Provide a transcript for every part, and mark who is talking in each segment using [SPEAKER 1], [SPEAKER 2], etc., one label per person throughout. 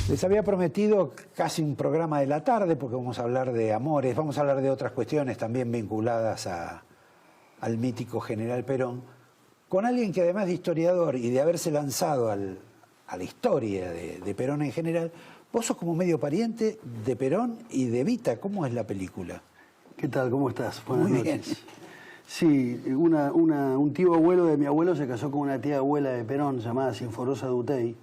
[SPEAKER 1] Les había prometido casi un programa de la tarde porque vamos a hablar de amores, vamos a hablar de otras cuestiones también vinculadas al mítico general Perón, con alguien que además de historiador y de haberse lanzado a la historia de Perón en general, vos sos como medio pariente de Perón y de Evita. ¿Cómo es la película?
[SPEAKER 2] ¿Qué tal? ¿Cómo estás? Buenas
[SPEAKER 1] Muy
[SPEAKER 2] noches.
[SPEAKER 1] bien.
[SPEAKER 2] Sí, un tío abuelo de mi abuelo se casó con una tía abuela de Perón llamada Sinforosa Dutey,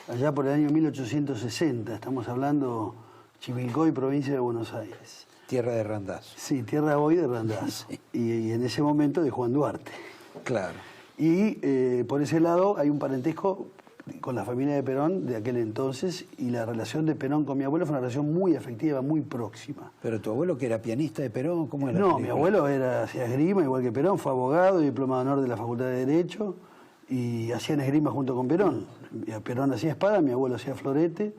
[SPEAKER 2] allá por el año 1860, estamos hablando Chivilcoy, provincia de Buenos Aires.
[SPEAKER 1] Tierra de Randazzo.
[SPEAKER 2] Sí, tierra hoy de Randazzo.
[SPEAKER 1] Sí.
[SPEAKER 2] Y en ese momento de Juan Duarte.
[SPEAKER 1] Claro.
[SPEAKER 2] Y por ese lado hay un parentesco con la familia de Perón de aquel entonces, y la relación de Perón con mi abuelo fue una relación muy afectiva, muy próxima.
[SPEAKER 1] Pero tu abuelo, que era pianista de Perón, ¿cómo era?
[SPEAKER 2] No, mi abuelo hacía esgrima, igual que Perón, fue abogado y diplomado de honor de la Facultad de Derecho, y hacían esgrima junto con Perón. Perón hacía espada, mi abuelo hacía florete,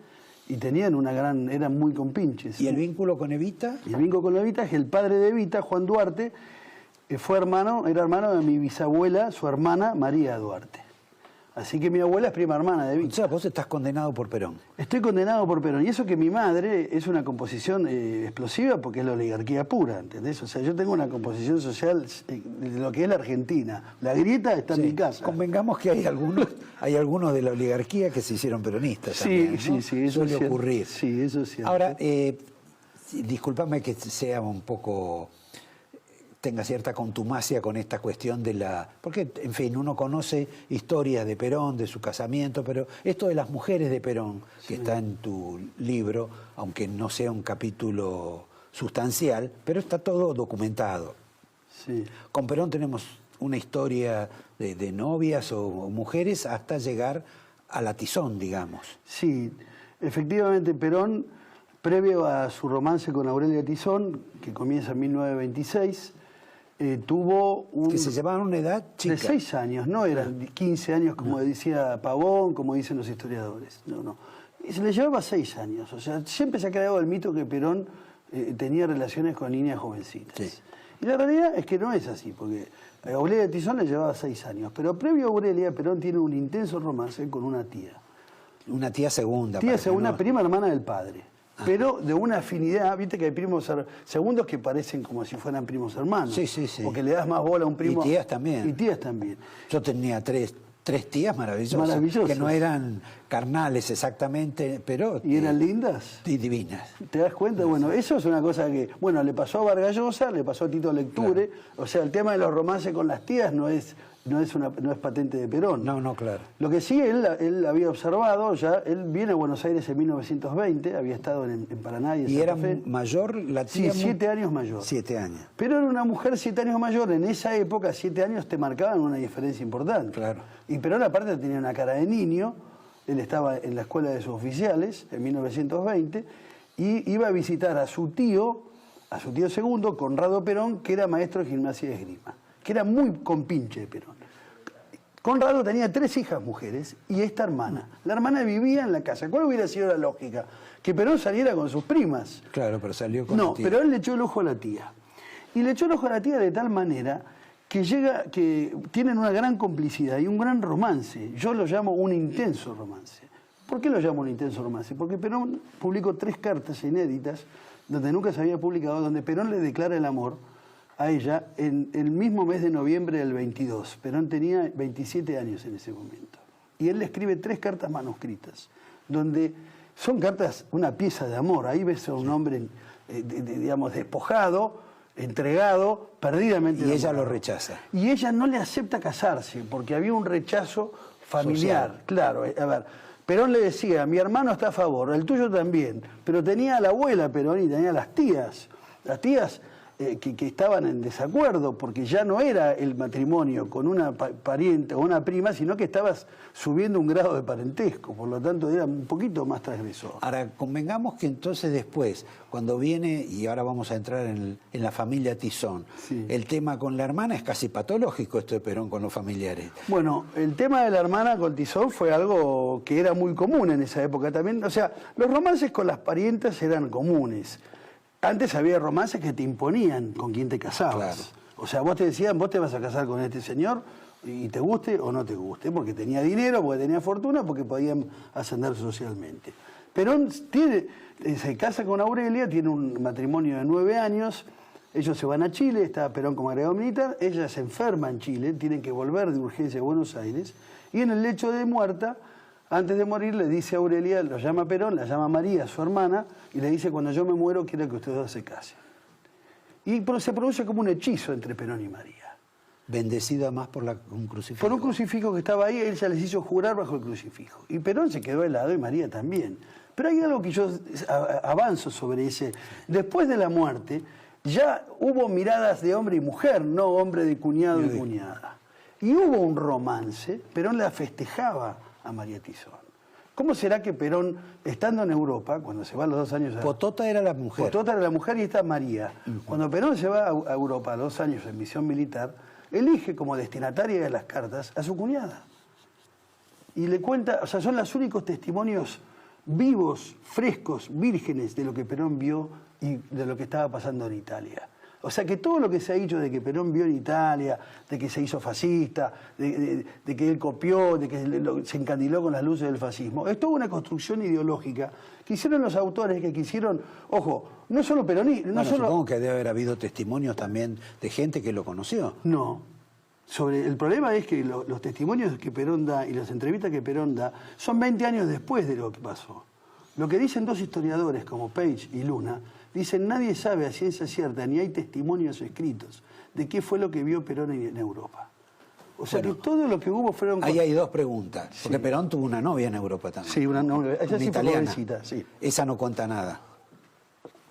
[SPEAKER 2] y tenían eran muy compinches.
[SPEAKER 1] ¿Y el vínculo con Evita?
[SPEAKER 2] Y el vínculo con Evita es que el padre de Evita, Juan Duarte, era hermano de mi bisabuela, su hermana María Duarte. Así que mi abuela es prima hermana de Evita.
[SPEAKER 1] O sea, vos estás condenado por Perón.
[SPEAKER 2] Estoy condenado por Perón. Y eso que mi madre es una composición explosiva porque es la oligarquía pura, ¿entendés? O sea, yo tengo una composición social de lo que es la Argentina. La grieta está en mi casa.
[SPEAKER 1] Convengamos que hay algunos de la oligarquía que se hicieron peronistas.
[SPEAKER 2] Sí,
[SPEAKER 1] también, ¿no?
[SPEAKER 2] sí, eso
[SPEAKER 1] suele
[SPEAKER 2] es cierto.
[SPEAKER 1] ocurrir.
[SPEAKER 2] Sí, eso es cierto.
[SPEAKER 1] Ahora, discúlpame que sea un poco... tenga cierta contumacia con esta cuestión de la... Porque, en fin, uno conoce historias de Perón, de su casamiento, pero esto de las mujeres de Perón, que está en tu libro, aunque no sea un capítulo sustancial, pero está todo documentado.
[SPEAKER 2] Sí.
[SPEAKER 1] Con Perón tenemos una historia de novias o mujeres hasta llegar a la Tizón, digamos.
[SPEAKER 2] Sí, efectivamente Perón, previo a su romance con Aurelia Tizón, que comienza en 1926, tuvo un...
[SPEAKER 1] Que se llevaban una edad chica.
[SPEAKER 2] De 6 años, no eran 15 años como decía Pavón, como dicen los historiadores. No, no. Y se le llevaba 6 años. O sea, siempre se ha creado el mito que Perón tenía relaciones con niñas jovencitas.
[SPEAKER 1] Sí.
[SPEAKER 2] Y la realidad es que no es así, porque a Aurelia Tizón le llevaba 6 años. Pero previo a Aurelia, Perón tiene un intenso romance con una tía.
[SPEAKER 1] Una tía segunda.
[SPEAKER 2] Tía segunda,
[SPEAKER 1] no...
[SPEAKER 2] prima hermana del padre. Pero de una afinidad, viste que hay primos segundos que parecen como si fueran primos hermanos.
[SPEAKER 1] Sí, sí, sí.
[SPEAKER 2] Porque le das más bola a un primo.
[SPEAKER 1] Y tías también.
[SPEAKER 2] Y tías también.
[SPEAKER 1] Yo tenía tres tías maravillosas.
[SPEAKER 2] Maravillosas.
[SPEAKER 1] Que no eran carnales exactamente, pero...
[SPEAKER 2] ¿Y eran lindas?
[SPEAKER 1] Y divinas.
[SPEAKER 2] ¿Te das cuenta? Bueno, eso es una cosa que... Bueno, le pasó a Vargas Llosa, le pasó a Tito Lecture. Claro. O sea, el tema de los romances con las tías no es patente de Perón.
[SPEAKER 1] No, no, claro.
[SPEAKER 2] Lo que sí él había observado, ya él viene a Buenos Aires en 1920, había estado en Paraná y en Santa Fe.
[SPEAKER 1] ¿Y era mayor la tía?
[SPEAKER 2] Sí, 7 años mayor.
[SPEAKER 1] 7 años.
[SPEAKER 2] Pero era una mujer 7 años mayor. En esa época, 7 años te marcaban una diferencia importante.
[SPEAKER 1] Claro.
[SPEAKER 2] Y Perón aparte tenía una cara de niño. Él estaba en la escuela de sus oficiales en 1920 y iba a visitar a su tío segundo, Conrado Perón, que era maestro de gimnasia y esgrima, que era muy compinche de Perón. Conrado tenía 3 hijas mujeres y esta hermana. La hermana vivía en la casa. ¿Cuál hubiera sido la lógica? Que Perón saliera con sus primas.
[SPEAKER 1] Claro, pero salió con
[SPEAKER 2] No,
[SPEAKER 1] la tía.
[SPEAKER 2] pero él le echó el ojo a la tía. Y le echó el ojo a la tía de tal manera que tienen una gran complicidad y un gran romance. Yo lo llamo un intenso romance. ¿Por qué lo llamo un intenso romance? Porque Perón publicó 3 cartas inéditas donde nunca se había publicado, donde Perón le declara el amor a ella en el mismo mes de noviembre del 22. Perón tenía 27 años en ese momento. Y él le escribe 3 cartas manuscritas, donde son cartas, una pieza de amor. Ahí ves a un hombre, digamos, despojado, entregado, perdidamente enamorado.
[SPEAKER 1] Y ella lo rechaza.
[SPEAKER 2] Y ella no le acepta casarse, porque había un rechazo familiar.
[SPEAKER 1] Social.
[SPEAKER 2] Claro, a ver, Perón le decía, mi hermano está a favor, el tuyo también, pero tenía a la abuela Perón y tenía a las tías que estaban en desacuerdo, porque ya no era el matrimonio con una pariente o una prima, sino que estabas subiendo un grado de parentesco, por lo tanto era un poquito más transgresor.
[SPEAKER 1] Ahora, convengamos que entonces después, cuando viene, y ahora vamos a entrar en la familia Tizón,
[SPEAKER 2] Sí.
[SPEAKER 1] el tema con la hermana es casi patológico esto de Perón con los familiares.
[SPEAKER 2] Bueno, el tema de la hermana con Tizón fue algo que era muy común en esa época también, o sea, los romances con las parientas eran comunes. Antes había romances que te imponían con quién te casabas.
[SPEAKER 1] Claro.
[SPEAKER 2] O sea, vos te decían, vos te vas a casar con este señor y te guste o no te guste, porque tenía dinero, porque tenía fortuna, porque podían ascender socialmente. Perón se casa con Aurelia, tiene un matrimonio de 9 años, ellos se van a Chile, está Perón como agregado militar, ella se enferma en Chile, tienen que volver de urgencia a Buenos Aires, y en el lecho de muerta, antes de morir, le dice a Aurelia, lo llama Perón, la llama María, su hermana, y le dice, cuando yo me muero, quiero que ustedes dos se casen. Y se produce como un hechizo entre Perón y María.
[SPEAKER 1] Bendecida más por un crucifijo.
[SPEAKER 2] Por un crucifijo que estaba ahí, ella les hizo jurar bajo el crucifijo. Y Perón se quedó helado y María también. Pero hay algo que yo avanzo sobre ese. Después de la muerte, ya hubo miradas de hombre y mujer, no hombre de cuñado y cuñada. Y hubo un romance, Perón la festejaba a María Tizón. ¿Cómo será que Perón, estando en Europa, cuando se va a los 2 años...
[SPEAKER 1] Potota era la mujer.
[SPEAKER 2] Potota era la mujer y está María. Cuando Perón se va a Europa a 2 años en misión militar, elige como destinataria de las cartas a su cuñada. Y le cuenta, o sea, son los únicos testimonios vivos, frescos, vírgenes de lo que Perón vio y de lo que estaba pasando en Italia. O sea que todo lo que se ha dicho de que Perón vio en Italia, de que se hizo fascista, de que él copió, de que se encandiló con las luces del fascismo, es toda una construcción ideológica que hicieron los autores, que quisieron, ojo, no solo peronistas...
[SPEAKER 1] Bueno, supongo que debe haber habido testimonios también de gente que lo conoció.
[SPEAKER 2] No. El problema es que los testimonios que Perón da y las entrevistas que Perón da son 20 años después de lo que pasó. Lo que dicen 2 historiadores como Page y Luna, dicen nadie sabe a ciencia cierta, ni hay testimonios escritos de qué fue lo que vio Perón en Europa. O sea, bueno, que todo lo que hubo fueron...
[SPEAKER 1] Ahí hay 2 preguntas, porque Perón tuvo una novia en Europa también.
[SPEAKER 2] Sí, una novia, ella sí
[SPEAKER 1] italiana.
[SPEAKER 2] Sí.
[SPEAKER 1] Esa no cuenta nada.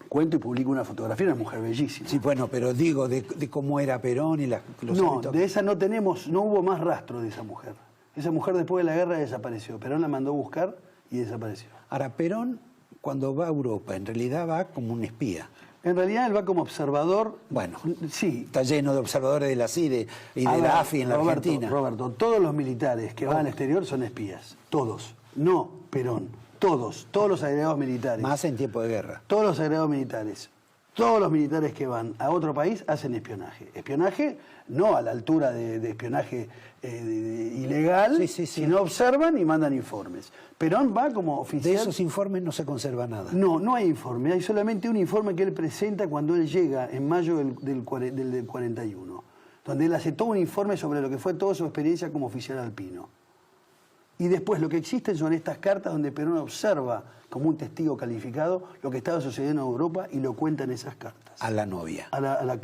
[SPEAKER 2] Cuento y publico una fotografía, una mujer bellísima.
[SPEAKER 1] Sí, bueno, pero digo, de cómo era Perón y los
[SPEAKER 2] No,
[SPEAKER 1] hábitos.
[SPEAKER 2] de esa no hubo más rastro de esa mujer. Esa mujer después de la guerra desapareció. Perón la mandó a buscar y desapareció.
[SPEAKER 1] Ahora, Perón, cuando va a Europa, en realidad va como un espía.
[SPEAKER 2] En realidad él va como observador.
[SPEAKER 1] Bueno,
[SPEAKER 2] sí.
[SPEAKER 1] Está lleno de observadores de la CIDE y de la AFI en la Argentina.
[SPEAKER 2] Roberto, todos los militares que van al exterior son espías. Todos. No Perón. Todos los agregados militares.
[SPEAKER 1] Más en tiempo de guerra.
[SPEAKER 2] Todos los agregados militares. Todos los militares que van a otro país hacen espionaje. Espionaje no a la altura de espionaje ilegal, sino observan y mandan informes. Perón va como oficial...
[SPEAKER 1] De esos informes no se conserva nada.
[SPEAKER 2] No hay informe. Hay solamente un informe que él presenta cuando él llega en mayo del 41, donde él hace todo un informe sobre lo que fue toda su experiencia como oficial alpino. Y después lo que existen son estas cartas donde Perón observa como un testigo calificado lo que estaba sucediendo en Europa y lo cuenta en esas cartas.
[SPEAKER 1] A la novia.
[SPEAKER 2] A la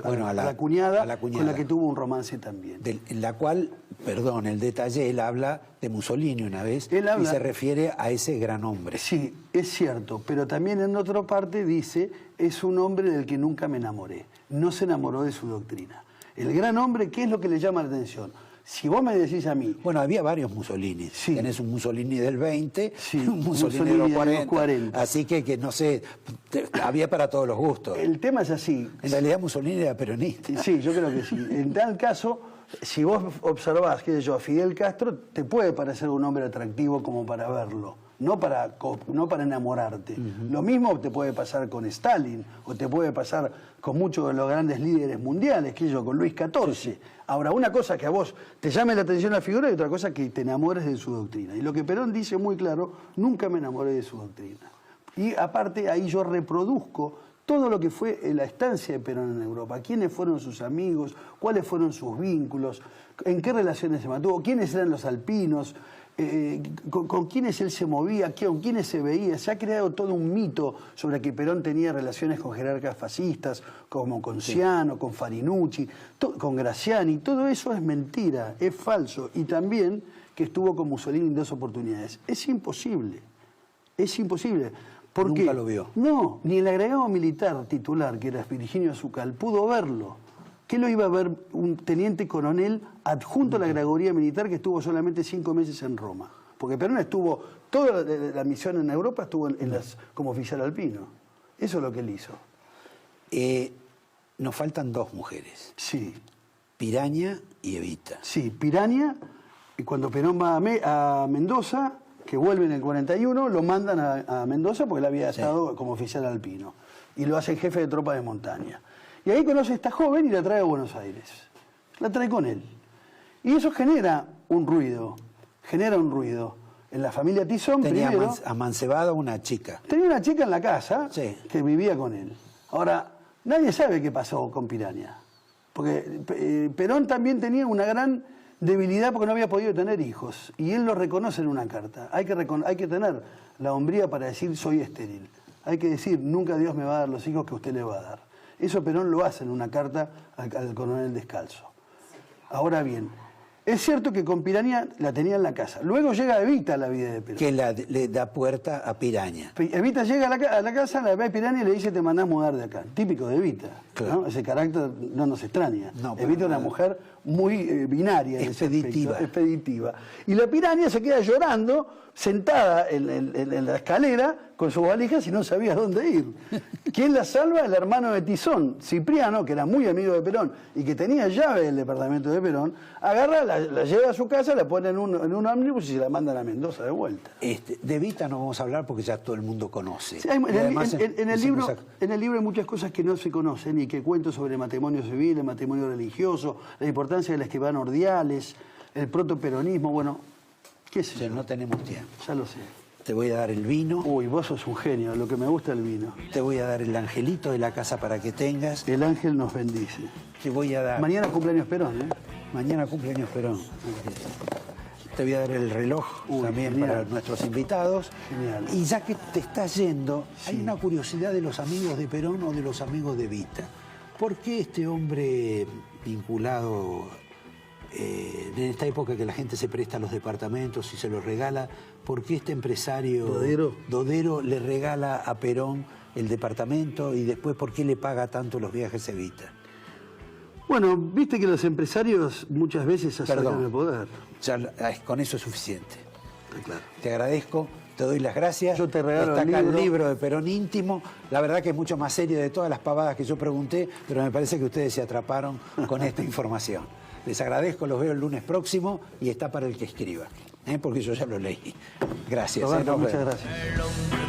[SPEAKER 2] cuñada, con la que tuvo un romance también.
[SPEAKER 1] En la cual, perdón, el detalle, él habla de Mussolini una vez y se refiere a ese gran hombre.
[SPEAKER 2] Sí, es cierto, pero también en otra parte dice, es un hombre del que nunca me enamoré. No se enamoró de su doctrina. El gran hombre, ¿qué es lo que le llama la atención? Si vos me decís a mí...
[SPEAKER 1] Bueno, había varios Mussolini.
[SPEAKER 2] Sí.
[SPEAKER 1] Tenés un Mussolini del 20
[SPEAKER 2] sí,
[SPEAKER 1] y un Mussolini de los 40. Así que no sé, había para todos los gustos.
[SPEAKER 2] El tema es así.
[SPEAKER 1] En realidad Mussolini era peronista.
[SPEAKER 2] Sí, yo creo que sí. En tal caso, si vos observás, qué sé yo, a Fidel Castro, te puede parecer un hombre atractivo como para verlo. No para enamorarte. Lo mismo te puede pasar con Stalin, o te puede pasar con muchos de los grandes líderes mundiales, que yo, con Luis XIV. Ahora, una cosa que a vos te llame la atención la figura y otra cosa que te enamores de su doctrina. Y lo que Perón dice muy claro, nunca me enamoré de su doctrina. Y aparte, ahí yo reproduzco todo lo que fue la estancia de Perón en Europa. ¿Quiénes fueron sus amigos? ¿Cuáles fueron sus vínculos? ¿En qué relaciones se mantuvo? ¿Quiénes eran los alpinos? Con quiénes él se movía, con quiénes se veía. Se ha creado todo un mito sobre que Perón tenía relaciones con jerarcas fascistas, como con Ciano, con Farinucci, con Graziani. Todo eso es mentira, es falso. Y también que estuvo con Mussolini en 2 oportunidades. Es imposible. Es imposible. ¿Por qué?
[SPEAKER 1] Nunca lo vio.
[SPEAKER 2] No, ni el agregado militar titular, que era Virginio Zucal, pudo verlo. ¿Qué lo iba a ver un teniente coronel adjunto a la agregaduría militar que estuvo solamente 5 meses en Roma? Porque Perón estuvo, toda la misión en Europa estuvo como oficial alpino. Eso es lo que él hizo.
[SPEAKER 1] Nos faltan 2 mujeres.
[SPEAKER 2] Sí.
[SPEAKER 1] Piraña y Evita.
[SPEAKER 2] Sí, Piraña, y cuando Perón va a Mendoza, que vuelve en el 41, lo mandan a Mendoza porque él había estado como oficial alpino. Y lo hacen jefe de tropa de montaña. Y ahí conoce a esta joven y la trae a Buenos Aires. La trae con él. Y eso genera un ruido. en la familia Tizón
[SPEAKER 1] Tenía
[SPEAKER 2] primero.
[SPEAKER 1] amancebada una chica.
[SPEAKER 2] Tenía una chica en la casa
[SPEAKER 1] Sí.
[SPEAKER 2] que vivía con él. Ahora, nadie sabe qué pasó con Piraña. Porque Perón también tenía una gran debilidad porque no había podido tener hijos. Y él lo reconoce en una carta. Hay que tener la hombría para decir soy estéril. Hay que decir nunca Dios me va a dar los hijos que usted le va a dar. Eso Perón lo hace en una carta al coronel Descalzo. Ahora bien, es cierto que con Piraña la tenía en la casa. Luego llega Evita a la vida de Perón.
[SPEAKER 1] Que le da puerta a Piraña.
[SPEAKER 2] Evita llega a la casa, la ve a Piraña y le dice te mandás mudar de acá. Típico de Evita.
[SPEAKER 1] Claro.
[SPEAKER 2] ¿no? Ese carácter no nos extraña.
[SPEAKER 1] No,
[SPEAKER 2] Evita es una mujer muy binaria. en ese
[SPEAKER 1] Expeditiva.
[SPEAKER 2] aspecto, expeditiva. Y la Piraña se queda llorando, sentada en la escalera con sus valijas y no sabía dónde ir. ¿Quién la salva? El hermano de Tizón, Cipriano, que era muy amigo de Perón y que tenía llave del departamento de Perón, agarra, la lleva a su casa, la pone en un ómnibus y se la mandan a Mendoza de vuelta.
[SPEAKER 1] De Evita no vamos a hablar porque ya todo el mundo conoce.
[SPEAKER 2] Sí,
[SPEAKER 1] Y además
[SPEAKER 2] en el libro hay muchas cosas que no se conocen y que cuento sobre matrimonio civil, el matrimonio religioso, la importancia de las que van ordiales, el protoperonismo, bueno, qué sé yo.
[SPEAKER 1] No tenemos tiempo.
[SPEAKER 2] Ya lo sé.
[SPEAKER 1] Te voy a dar el vino,
[SPEAKER 2] Uy, vos sos un genio, lo que me gusta el vino.
[SPEAKER 1] te voy a dar el angelito de la casa para que tengas,
[SPEAKER 2] El ángel nos bendice.
[SPEAKER 1] te voy a dar...
[SPEAKER 2] Mañana cumpleaños Perón, ¿eh?
[SPEAKER 1] Mañana cumpleaños Perón. Te voy a dar el reloj también
[SPEAKER 2] genial.
[SPEAKER 1] para nuestros invitados.
[SPEAKER 2] Genial.
[SPEAKER 1] Y ya que te estás yendo, hay una curiosidad de los amigos de Perón o de los amigos de Evita. ¿Por qué este hombre vinculado en esta época que la gente se presta a los departamentos y se los regala, por qué este empresario Dodero le regala a Perón el departamento y después por qué le paga tanto los viajes a Evita?
[SPEAKER 2] Bueno, viste que los empresarios muchas veces asaltan el poder.
[SPEAKER 1] Ya, con eso es suficiente.
[SPEAKER 2] Claro.
[SPEAKER 1] Te agradezco, te doy las gracias.
[SPEAKER 2] Yo te regalo
[SPEAKER 1] Está
[SPEAKER 2] el
[SPEAKER 1] acá el
[SPEAKER 2] libro.
[SPEAKER 1] libro de Perón íntimo. La verdad que es mucho más serio de todas las pavadas que yo pregunté, pero me parece que ustedes se atraparon con esta información. Les agradezco, los veo el lunes próximo y está para el que escriba, porque yo ya lo leí. Gracias.
[SPEAKER 2] Roberto,
[SPEAKER 1] Nos
[SPEAKER 2] muchas
[SPEAKER 1] vemos.
[SPEAKER 2] gracias.